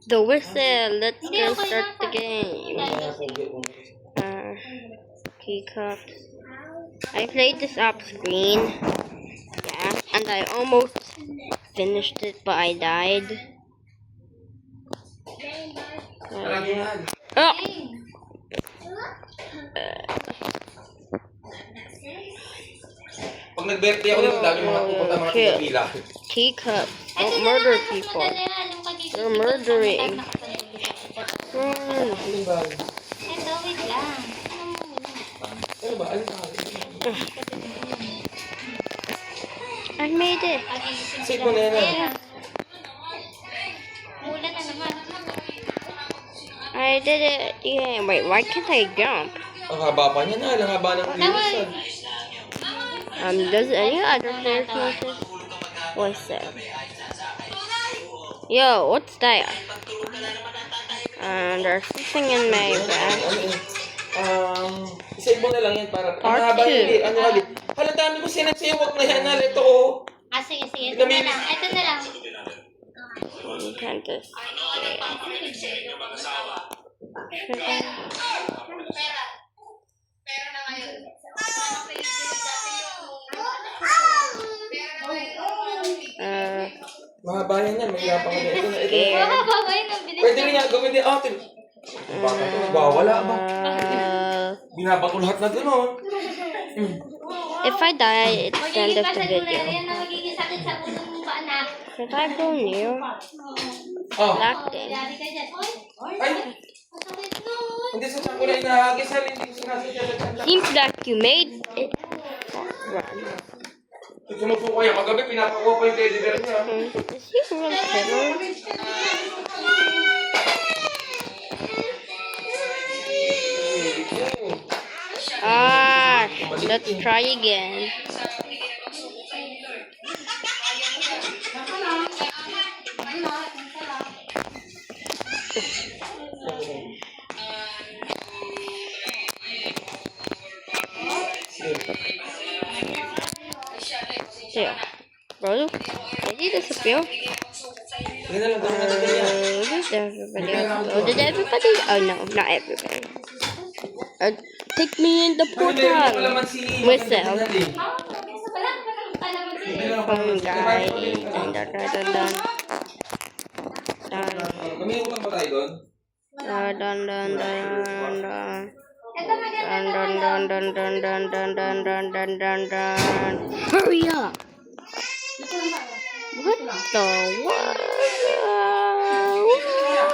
The whistle. Let's go start the game. Teacups. I played this off screen. Yeah, and I almost finished it, but I died. Oh! Pag nag-birthday ako dito, dami mga pupunta mga tigapila. Teacups. Don't murder people. You're murdering. Ito, wait lang. Ano ba? Ano ba? I made it. Save mo na yan. Mula na naman. I did it. Yeah. Wait, why can't I jump? Ang haba pa niya na. Ang haba ng bilisan. Does any other players notice? What's that? Yo, what's that? There's something in my bag. Save mo na lang yan para... Part ang haba 2. hindi. Ano hali? Hala, dami mo sinasayawag na yan. Hala, ito ko. Sige. Ito na lang. Ito na lang. You can't just... Mahaba yan yan. Mahirapan ka na. Ito na. Ito na. Mahaba ba yun? Ang bilis. Pwede rin nga. Gawin din. Baka ito nagwawala ba? Binabato lahat na gano'n. If I die, it's the end of the video. Yan na magiging sakit sa ulo mo pa, anak. Should I go near? Oh. Locked in. Dari ka dyan. Oy! Ay! Masakit nun. Hindi sa tiyan ko na inahagis. Halin din sinasadya sa tiyan lang. Seems like you made it. Run. Sumusuko yan. Magabi, pinapakuha pa yung teddy bear niya. Is he real killer? Let's try again. Yeah. Bro, did he disappear? Hindi na lang. Gawin na Did everybody else? Oh, did everybody? Oh no, not everybody. Take me in the portal. Whistle. Phone guy. Dun. Kumihutang ba tayo doon? Dun. Hurry up! What the what?